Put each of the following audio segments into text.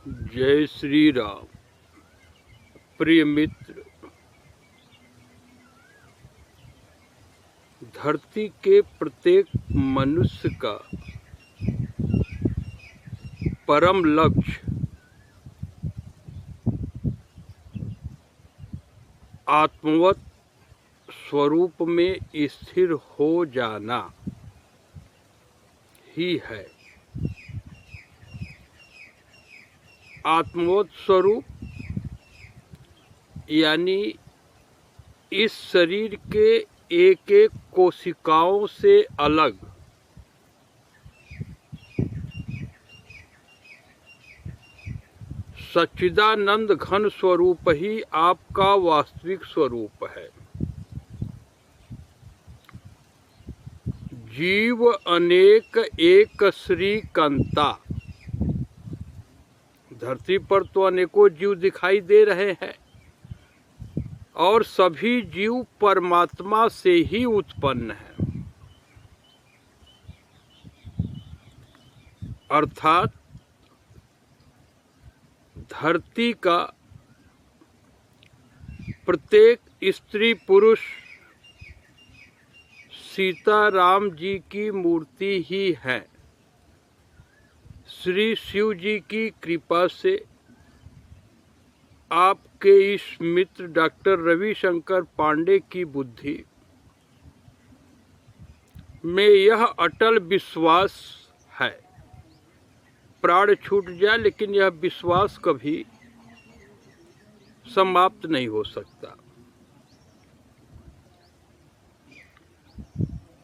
जय श्री राम। प्रिय मित्र, धरती के प्रत्येक मनुष्य का परम लक्ष्य आत्मवत स्वरूप में स्थिर हो जाना ही है। आत्मवत स्वरूप यानी इस शरीर के एक एक कोशिकाओं से अलग सच्चिदानंद घन स्वरूप ही आपका वास्तविक स्वरूप है। जीव अनेक एक श्रीकांता। धरती पर तो अनेकों जीव दिखाई दे रहे हैं और सभी जीव परमात्मा से ही उत्पन्न हैं, अर्थात धरती का प्रत्येक स्त्री पुरुष सीताराम जी की मूर्ति ही है। श्री शिव जी की कृपा से आपके इस मित्र डॉक्टर रविशंकर पांडे की बुद्धि में यह अटल विश्वास है। प्राण छूट जाए लेकिन यह विश्वास कभी समाप्त नहीं हो सकता।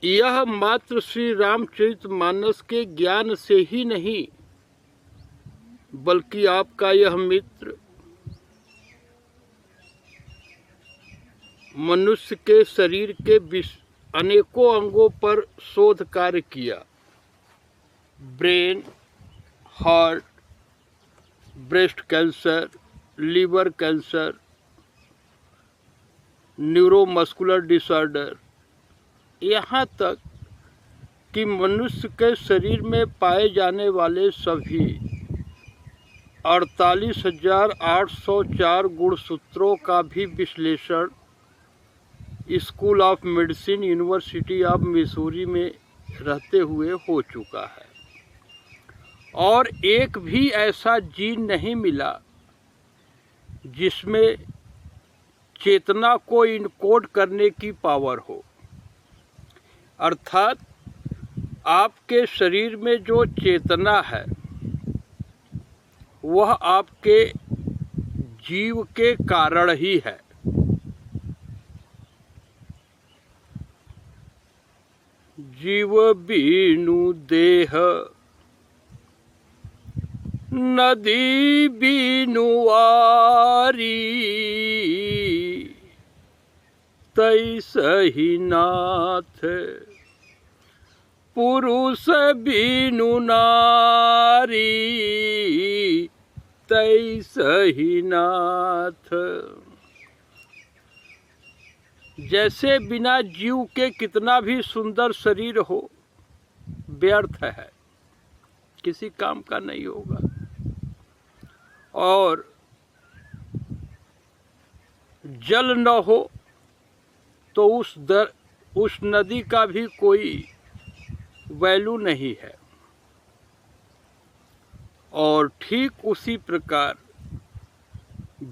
यह मात्र श्री रामचरितमानस के ज्ञान से ही नहीं बल्कि आपका यह मित्र मनुष्य के शरीर के अनेकों अंगों पर शोध कार्य किया। Brain, heart, breast cancer, liver cancer, neuromuscular disorder, यहाँ तक कि मनुष्य के शरीर में पाए जाने वाले सभी 48,804 गुणसूत्रों का भी विश्लेषण school of medicine, university of Missouri में रहते हुए हो चुका है। और एक भी ऐसा जीन नहीं मिला जिसमें चेतना को इनकोड करने की पावर हो। अर्थात आपके शरीर में जो चेतना है वह आपके जीव के कारण ही है। जीव बीनु देह नदी बीनु आरी, तैसहि नाथ पुरुष बीनु नारी, तैसहि नाथ। जैसे बिना जीव के कितना भी सुंदर शरीर हो व्यर्थ है, किसी काम का नहीं होगा। और जल न हो तो उस नदी का भी कोई वैल्यू नहीं है। और ठीक उसी प्रकार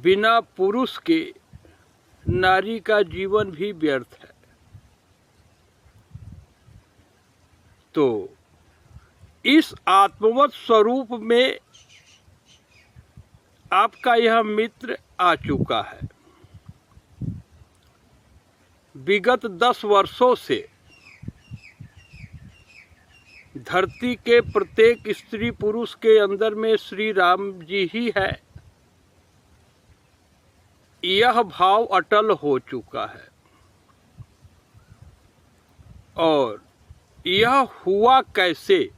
बिना पुरुष के नारी का जीवन भी व्यर्थ है। तो इस आत्मवत स्वरूप में आपका यह मित्र आ चुका है। विगत 10 वर्षों से धरती के प्रत्येक स्त्री पुरुष के अंदर में श्री राम जी ही है, यह भाव अटल हो चुका है। और यह हुआ कैसे,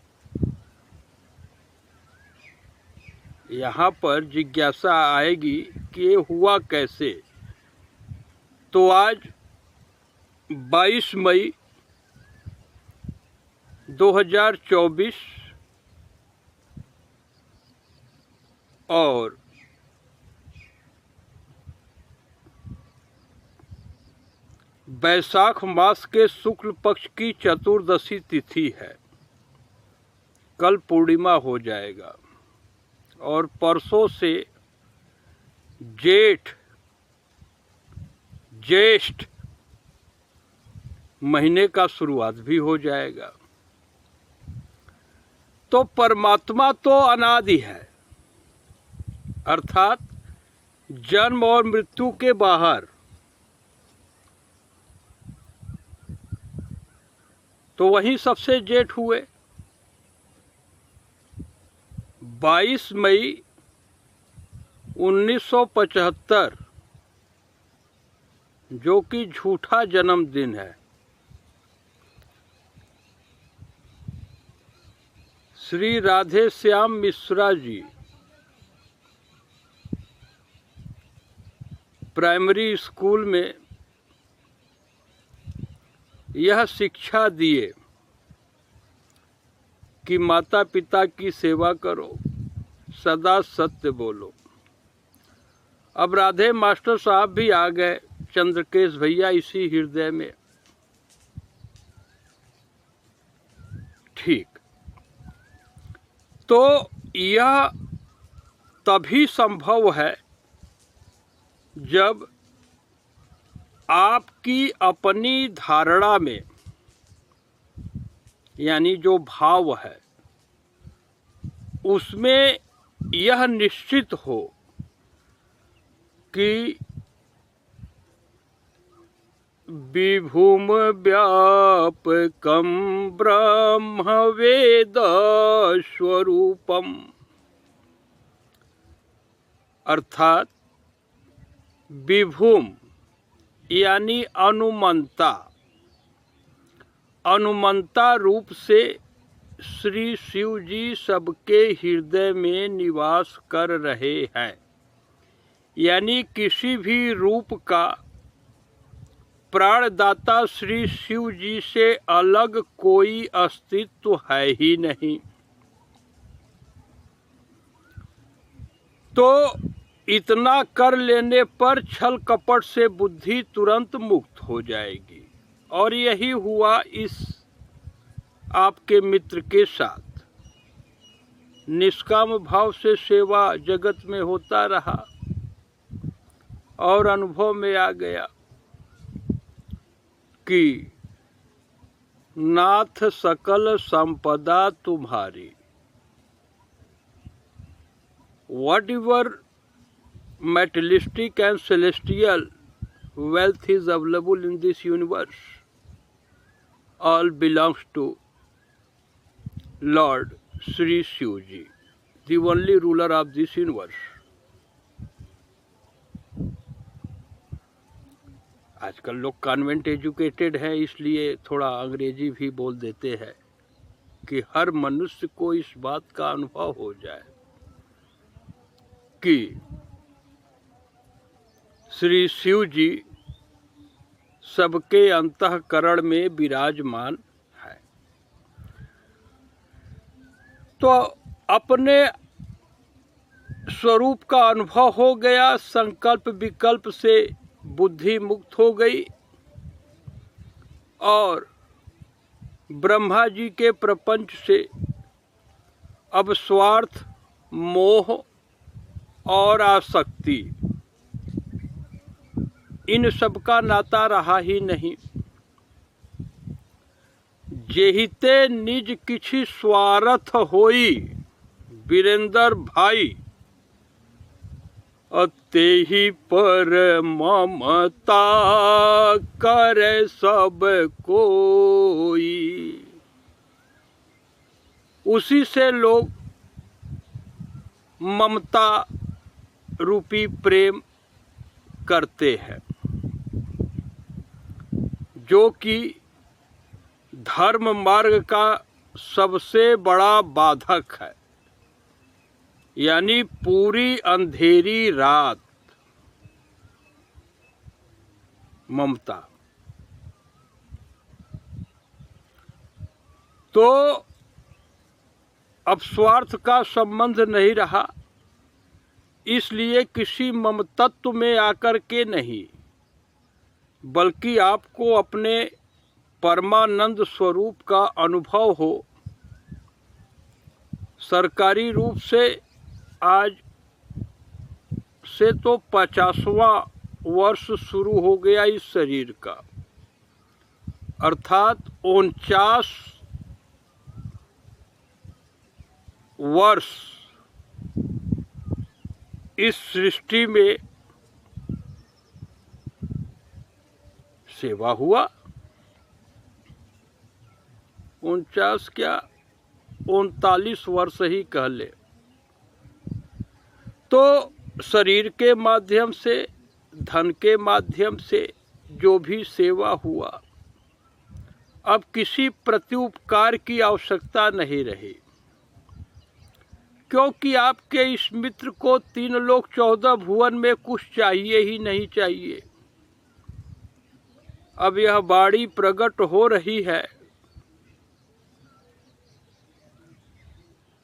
यहाँ पर जिज्ञासा आएगी कि ये हुआ कैसे। तो आज 22 मई 2024 और वैशाख मास के शुक्ल पक्ष की चतुर्दशी तिथि है। कल पूर्णिमा हो जाएगा और परसों से ज्येष्ठ महीने का शुरुआत भी हो जाएगा। तो परमात्मा तो अनादि है, अर्थात जन्म और मृत्यु के बाहर। तो वही सबसे जेठ हुए। 22 मई 1975 जो कि झूठा जन्मदिन है, श्री राधे श्याम मिश्रा जी प्राइमरी स्कूल में यह शिक्षा दिए कि माता पिता की सेवा करो, सदा सत्य बोलो। अब राधे मास्टर साहब भी आ गए, चंद्रकेश भैया इसी हृदय में। ठीक, तो यह तभी संभव है जब आपकी अपनी धारणा में, यानी जो भाव है उसमें यह निश्चित हो कि विभुम व्यापकं ब्रह्म वेद स्वरूपम, अर्थात विभुम यानी अनुमंता रूप से श्री शिव जी सबके हृदय में निवास कर रहे हैं। यानी किसी भी रूप का प्राणदाता श्री शिव जी से अलग कोई अस्तित्व है ही नहीं। तो इतना कर लेने पर छल कपट से बुद्धि तुरंत मुक्त हो जाएगी। और यही हुआ इस आपके मित्र के साथ। निष्काम भाव से सेवा जगत में होता रहा और अनुभव में आ गया कि नाथ सकल संपदा तुम्हारी, whatever materialistic and celestial wealth is available in this universe, all belongs to Lord Sri Shiv Ji, the only ruler of this universe. आजकल लोग कॉन्वेंट एजुकेटेड हैं, इसलिए थोड़ा अंग्रेजी भी बोल देते हैं कि हर मनुष्य को इस बात का अनुभव हो जाए कि श्री शिव जी सबके अंतःकरण में विराजमान है। तो अपने स्वरूप का अनुभव हो गया, संकल्प विकल्प से बुद्धि मुक्त हो गई और ब्रह्मा जी के प्रपंच से अब स्वार्थ, मोह और आसक्ति, इन सब का नाता रहा ही नहीं। जेहिते निज किछि स्वार्थ होई वीरेंद्र भाई, तेहि पर ममता करे सब कोई। उसी से लोग ममता रूपी प्रेम करते हैं, जो कि धर्म मार्ग का सबसे बड़ा बाधक है। यानी पूरी अंधेरी रात ममता। तो अब स्वार्थ का संबंध नहीं रहा, इसलिए किसी ममतत्व में आकर के नहीं, बल्कि आपको अपने परमानंद स्वरूप का अनुभव हो। सरकारी रूप से आज से तो 50वां वर्ष शुरू हो गया इस शरीर का, अर्थात 49 वर्ष इस सृष्टि में सेवा हुआ। 49 क्या 39 वर्ष ही कह ले। तो शरीर के माध्यम से, धन के माध्यम से जो भी सेवा हुआ, अब किसी प्रत्युपकार की आवश्यकता नहीं रही, क्योंकि आपके इस मित्र को 3 लोक 14 भुवन में कुछ चाहिए ही नहीं चाहिए। अब यह वाणी प्रकट हो रही है,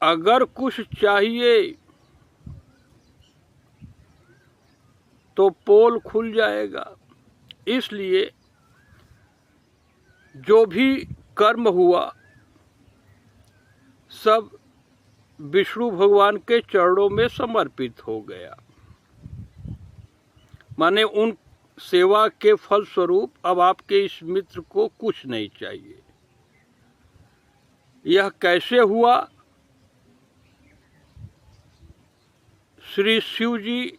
अगर कुछ चाहिए तो पोल खुल जाएगा। इसलिए जो भी कर्म हुआ सब विष्णु भगवान के चरणों में समर्पित हो गया। माने उन सेवा के फल स्वरूप अब आपके इस मित्र को कुछ नहीं चाहिए। यह कैसे हुआ? श्री शिव जी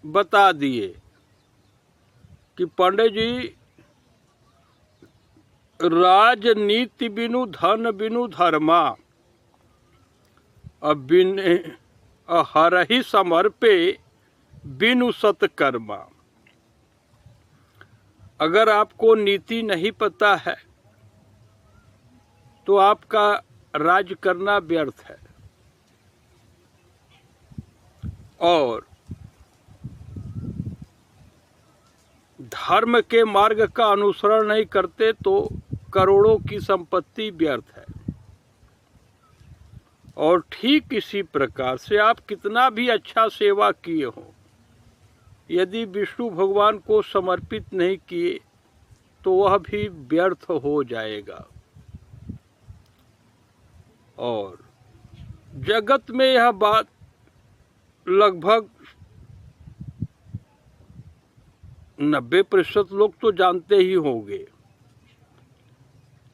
बता दिए कि पंडित जी, राजनीति बिनु धन बिनु धर्मा, बिन हरहि समर्पे बिनु सत्कर्मा। अगर आपको नीति नहीं पता है तो आपका राज करना व्यर्थ है, और धर्म के मार्ग का अनुसरण नहीं करते तो करोड़ों की संपत्ति व्यर्थ है। और ठीक इसी प्रकार से आप कितना भी अच्छा सेवा किए हो, यदि विष्णु भगवान को समर्पित नहीं किए तो वह भी व्यर्थ हो जाएगा। और जगत में यह बात लगभग 90% लोग तो जानते ही होंगे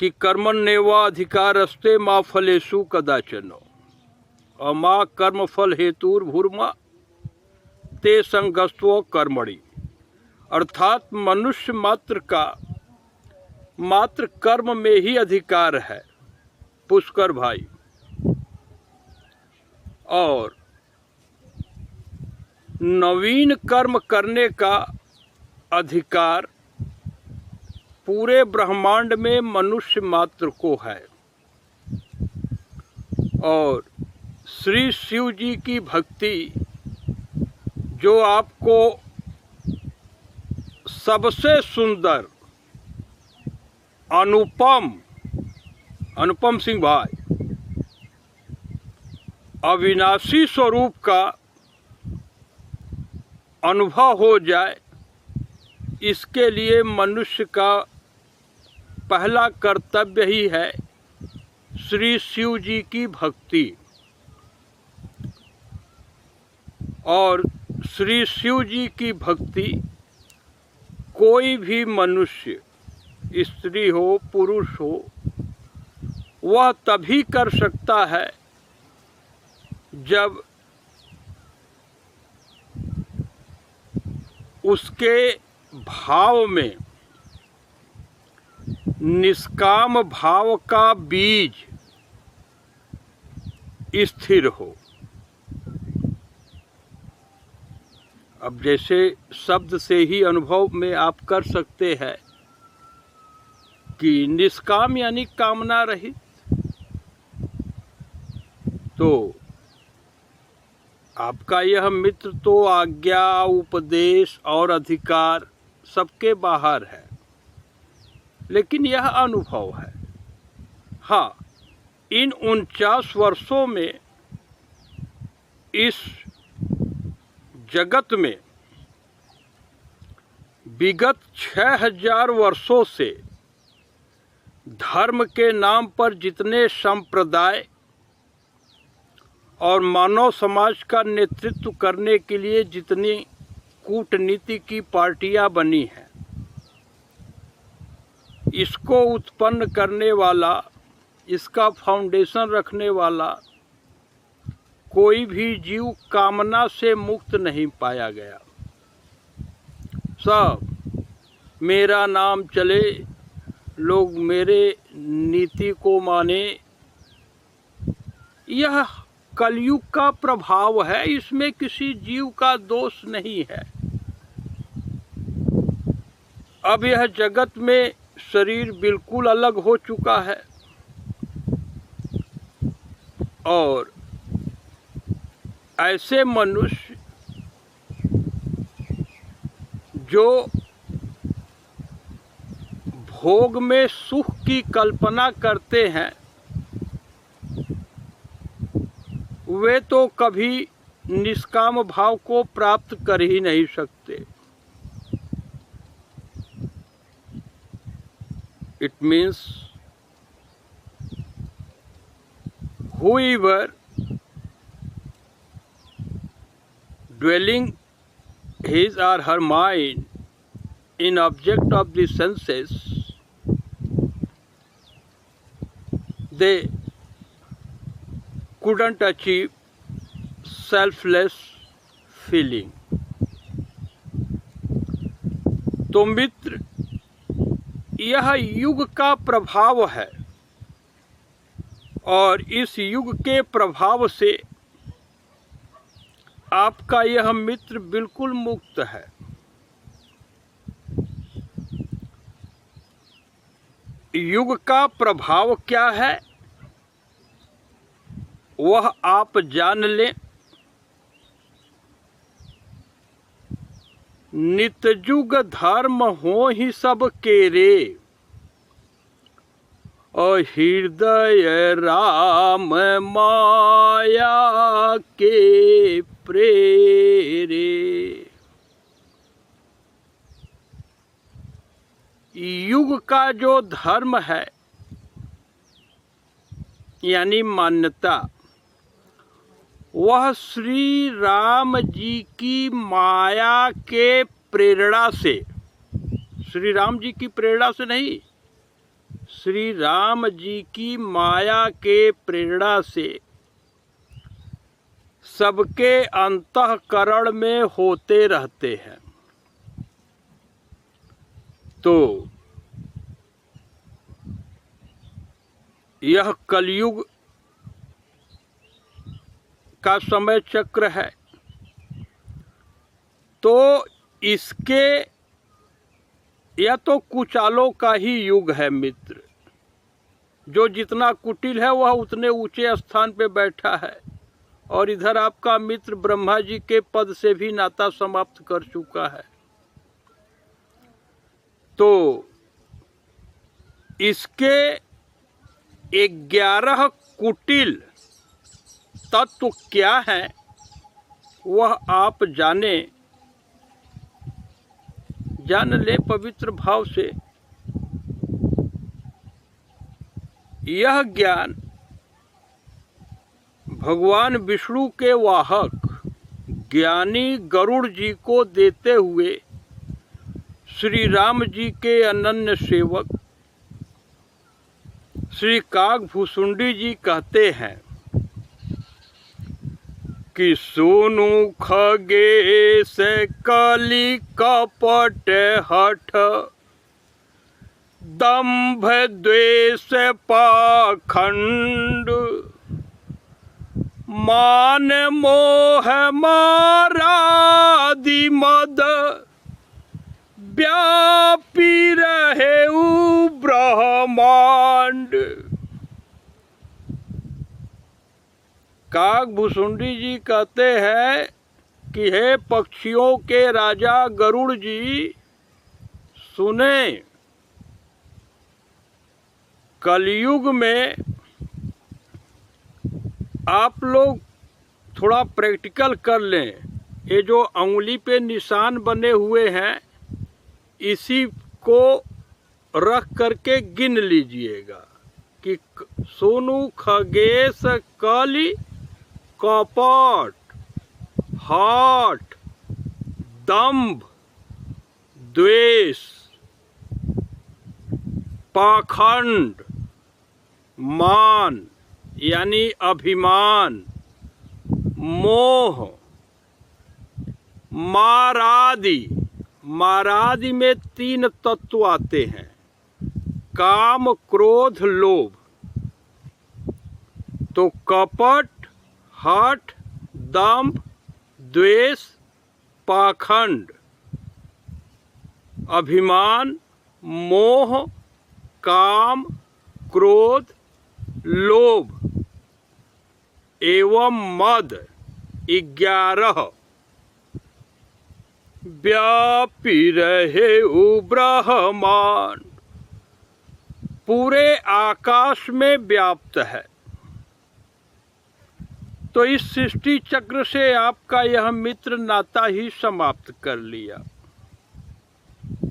कि कर्मण्येवा अधिकारस्ते मा फलेषु कदाचन अमा कर्म फल हेतुर्भुर्मा ते संगस्त्व कर्मणि। अर्थात मनुष्य मात्र का मात्र कर्म में ही अधिकार है पुष्कर भाई, और नवीन कर्म करने का अधिकार पूरे ब्रह्मांड में मनुष्य मात्र को है। और श्री शिव जी की भक्ति जो आपको सबसे सुंदर अनुपम सिंह भाई अविनाशी स्वरूप का अनुभव हो जाए, इसके लिए मनुष्य का पहला कर्तव्य ही है श्री शिव जी की भक्ति। और श्री शिव जी की भक्ति कोई भी मनुष्य, स्त्री हो पुरुष हो, वह तभी कर सकता है जब उसके भाव में निष्काम भाव का बीज स्थिर हो। अब जैसे शब्द से ही अनुभव में आप कर सकते हैं कि निष्काम यानी कामना रहित, तो आपका यह मित्र तो आज्ञा, उपदेश और अधिकार सबके बाहर है, लेकिन यह अनुभव है। हाँ, इन 49 वर्षों में इस जगत में विगत 6000 वर्षों से धर्म के नाम पर जितने संप्रदाय और मानव समाज का नेतृत्व करने के लिए जितनी कूटनीति की पार्टियां बनी हैं, इसको उत्पन्न करने वाला, इसका फाउंडेशन रखने वाला कोई भी जीव कामना से मुक्त नहीं पाया गया। सब मेरा नाम चले, लोग मेरे नीति को माने, यह कलयुग का प्रभाव है। इसमें किसी जीव का दोष नहीं है। अब यह जगत में शरीर बिल्कुल अलग हो चुका है और ऐसे मनुष्य जो भोग में सुख की कल्पना करते हैं, वे तो कभी निष्काम भाव को प्राप्त कर ही नहीं सकते। It means whoever dwelling his or her mind in object of the senses, they couldn't achieve selfless feeling. तो मित्र, यह युग का प्रभाव है और इस युग के प्रभाव से आपका यह मित्र बिल्कुल मुक्त है। युग का प्रभाव क्या है वह आप जान लें। नितजुग धर्म हो ही सब केरे, और हृदय राम माया के प्रेरे। युग का जो धर्म है यानी मान्यता, वह श्री राम जी की माया के प्रेरणा से, श्री राम जी की प्रेरणा से नहीं, श्री राम जी की माया के प्रेरणा से सबके अंतःकरण में होते रहते हैं। तो यह कलयुग का समय चक्र है, तो इसके यह तो कुचालों का ही युग है मित्र। जो जितना कुटिल है वह उतने ऊंचे स्थान पे बैठा है, और इधर आपका मित्र ब्रह्मा जी के पद से भी नाता समाप्त कर चुका है। तो इसके 11 कुटिल तत्व क्या है वह आप जान ले पवित्र भाव से। यह ज्ञान भगवान विष्णु के वाहक ज्ञानी गरुड़ जी को देते हुए श्री राम जी के अनन्य सेवक श्री कागभूषुंडी जी कहते हैं कि सुनु खगेश कली कपट हठ, दंभ द्वेष पाखंड, मान मोह मारादि मद, व्यापी रहे ब्रह्मांड। कागभूषुंडी जी कहते हैं कि हे पक्षियों के राजा गरुड़ जी, सुने, कलयुग में आप लोग थोड़ा प्रैक्टिकल कर लें। ये जो अंगुली पे निशान बने हुए हैं, इसी को रख करके गिन लीजिएगा कि सोनू, खगेश, कली, कपट, हठ, दंभ, द्वेष, पाखंड, मान यानी अभिमान, मोह, मारादि। मारादि में 3 तत्व आते हैं, काम, क्रोध, लोभ। तो कपट, हठ, दंभ, द्वेष, पाखंड, अभिमान, मोह, काम, क्रोध, लोभ एवं मद 11 व्यापी रहे ब्रह्मांड, पूरे आकाश में व्याप्त है। तो इस सृष्टि चक्र से आपका यह मित्र नाता ही समाप्त कर लिया।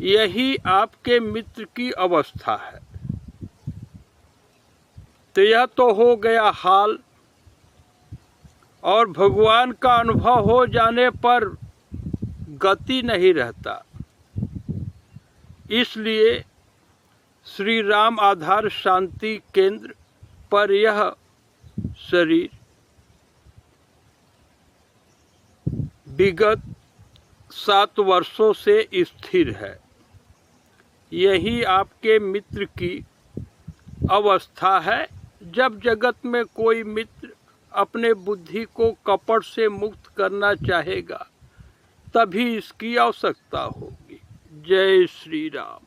यही आपके मित्र की अवस्था है। तो यह तो हो गया हाल, और भगवान का अनुभव हो जाने पर गति नहीं रहता। इसलिए श्री राम आधार शांति केंद्र पर यह शरीर विगत 7 वर्षों से स्थिर है। यही आपके मित्र की अवस्था है। जब जगत में कोई मित्र अपने बुद्धि को कपट से मुक्त करना चाहेगा, तभी इसकी आवश्यकता होगी। जय श्री राम।